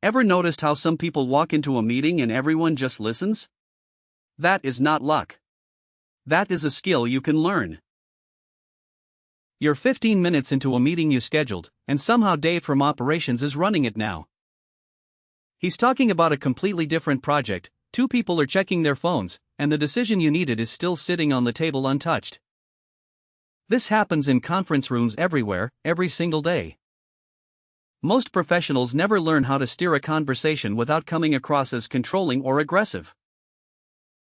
Ever noticed how some people walk into a meeting and everyone just listens? That is not luck. That is a skill you can learn. You're 15 minutes into a meeting you scheduled, and somehow Dave from operations is running it now. He's talking about a completely different project, two people are checking their phones, and the decision you needed is still sitting on the table untouched. This happens in conference rooms everywhere, every single day. Most professionals never learn how to steer a conversation without coming across as controlling or aggressive.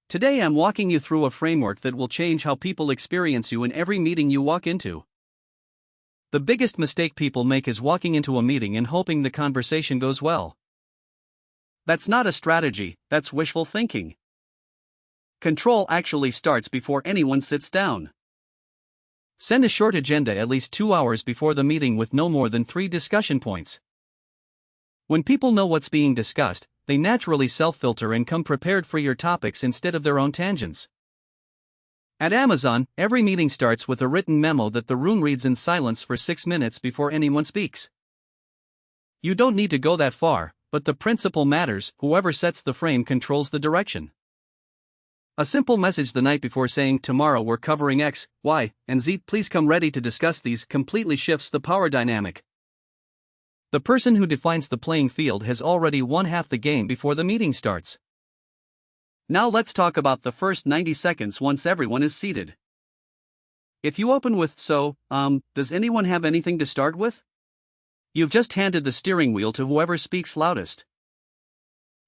Today I'm walking you through a framework that will change how people experience you in every meeting you walk into. The biggest mistake people make is walking into a meeting and hoping the conversation goes well. That's not a strategy, that's wishful thinking. Control actually starts before anyone sits down. Send a short agenda at least 2 hours before the meeting with no more than 3 discussion points. When people know what's being discussed, they naturally self-filter and come prepared for your topics instead of their own tangents. At Amazon, every meeting starts with a written memo that the room reads in silence for 6 minutes before anyone speaks. You don't need to go that far, but the principle matters. Whoever sets the frame controls the direction. A simple message the night before saying, "Tomorrow we're covering X, Y, and Z, please come ready to discuss these," completely shifts the power dynamic. The person who defines the playing field has already won half the game before the meeting starts. Now let's talk about the first 90 seconds once everyone is seated. If you open with, "So, does anyone have anything to start with?" You've just handed the steering wheel to whoever speaks loudest.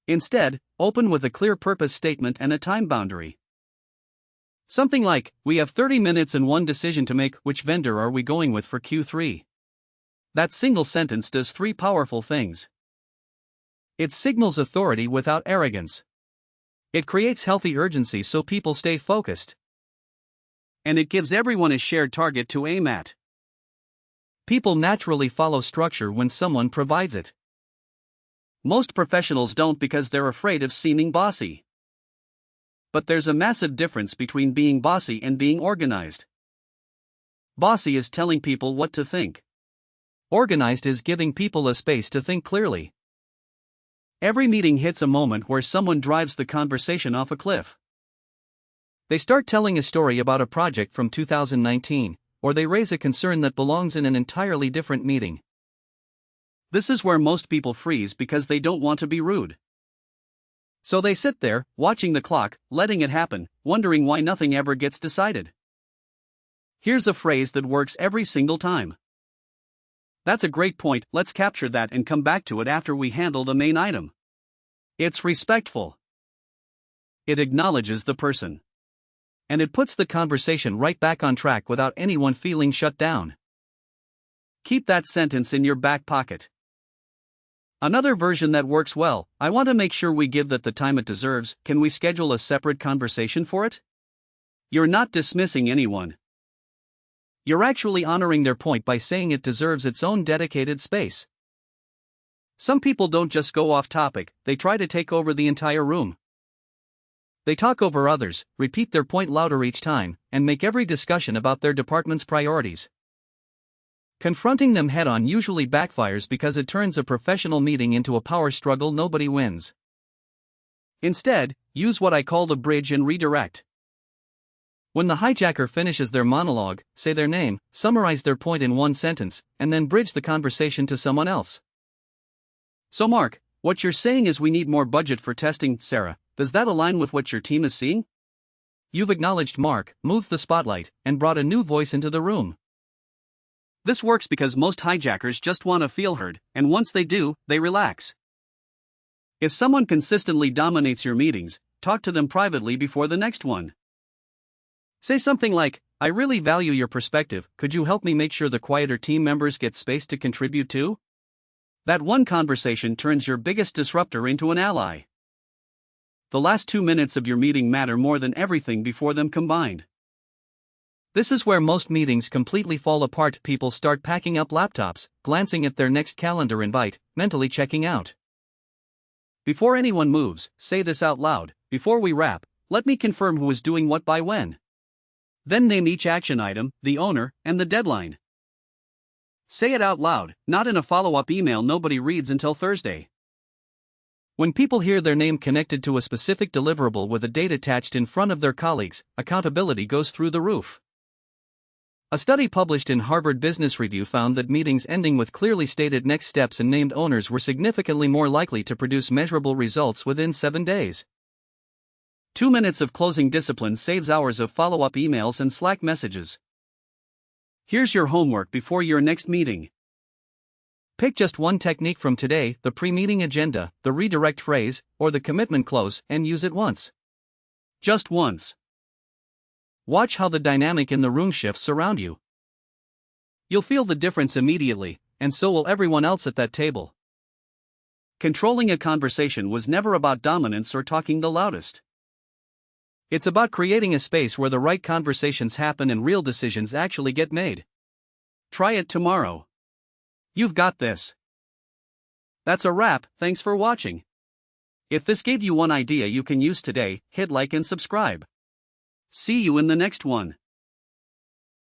Instead, open with a clear purpose statement and a time boundary. Something like, "We have 30 minutes and one decision to make. Which vendor are we going with for Q3? That single sentence does 3 powerful things. It signals authority without arrogance. It creates healthy urgency so people stay focused. And it gives everyone a shared target to aim at. People naturally follow structure when someone provides it. Most professionals don't because they're afraid of seeming bossy. But there's a massive difference between being bossy and being organized. Bossy is telling people what to think. Organized is giving people a space to think clearly. Every meeting hits a moment where someone drives the conversation off a cliff. They start telling a story about a project from 2019, or they raise a concern that belongs in an entirely different meeting. This is where most people freeze because they don't want to be rude. So they sit there, watching the clock, letting it happen, wondering why nothing ever gets decided. Here's a phrase that works every single time. "That's a great point, let's capture that and come back to it after we handle the main item." It's respectful. It acknowledges the person. And it puts the conversation right back on track without anyone feeling shut down. Keep that sentence in your back pocket. Another version that works well: "I want to make sure we give that the time it deserves. Can we schedule a separate conversation for it?" You're not dismissing anyone. You're actually honoring their point by saying it deserves its own dedicated space. Some people don't just go off topic, they try to take over the entire room. They talk over others, repeat their point louder each time, and make every discussion about their department's priorities. Confronting them head-on usually backfires because it turns a professional meeting into a power struggle nobody wins. Instead, use what I call the bridge and redirect. When the hijacker finishes their monologue, say their name, summarize their point in one sentence, and then bridge the conversation to someone else. "So Mark, what you're saying is we need more budget for testing, Sarah. Does that align with what your team is seeing?" You've acknowledged Mark, moved the spotlight, and brought a new voice into the room. This works because most hijackers just want to feel heard, and once they do, they relax. If someone consistently dominates your meetings, talk to them privately before the next one. Say something like, "I really value your perspective, could you help me make sure the quieter team members get space to contribute too?" That one conversation turns your biggest disruptor into an ally. The last 2 minutes of your meeting matter more than everything before them combined. This is where most meetings completely fall apart. People start packing up laptops, glancing at their next calendar invite, mentally checking out. Before anyone moves, say this out loud: "Before we wrap, let me confirm who is doing what by when." Then name each action item, the owner, and the deadline. Say it out loud, not in a follow-up email nobody reads until Thursday. When people hear their name connected to a specific deliverable with a date attached in front of their colleagues, accountability goes through the roof. A study published in Harvard Business Review found that meetings ending with clearly stated next steps and named owners were significantly more likely to produce measurable results within 7 days. 2 minutes of closing discipline saves hours of follow-up emails and Slack messages. Here's your homework before your next meeting. Pick just one technique from today, the pre-meeting agenda, the redirect phrase, or the commitment close, and use it once. Just once. Watch how the dynamic in the room shifts around you. You'll feel the difference immediately, and so will everyone else at that table. Controlling a conversation was never about dominance or talking the loudest. It's about creating a space where the right conversations happen and real decisions actually get made. Try it tomorrow. You've got this. That's a wrap, thanks for watching. If this gave you one idea you can use today, hit like and subscribe. See you in the next one.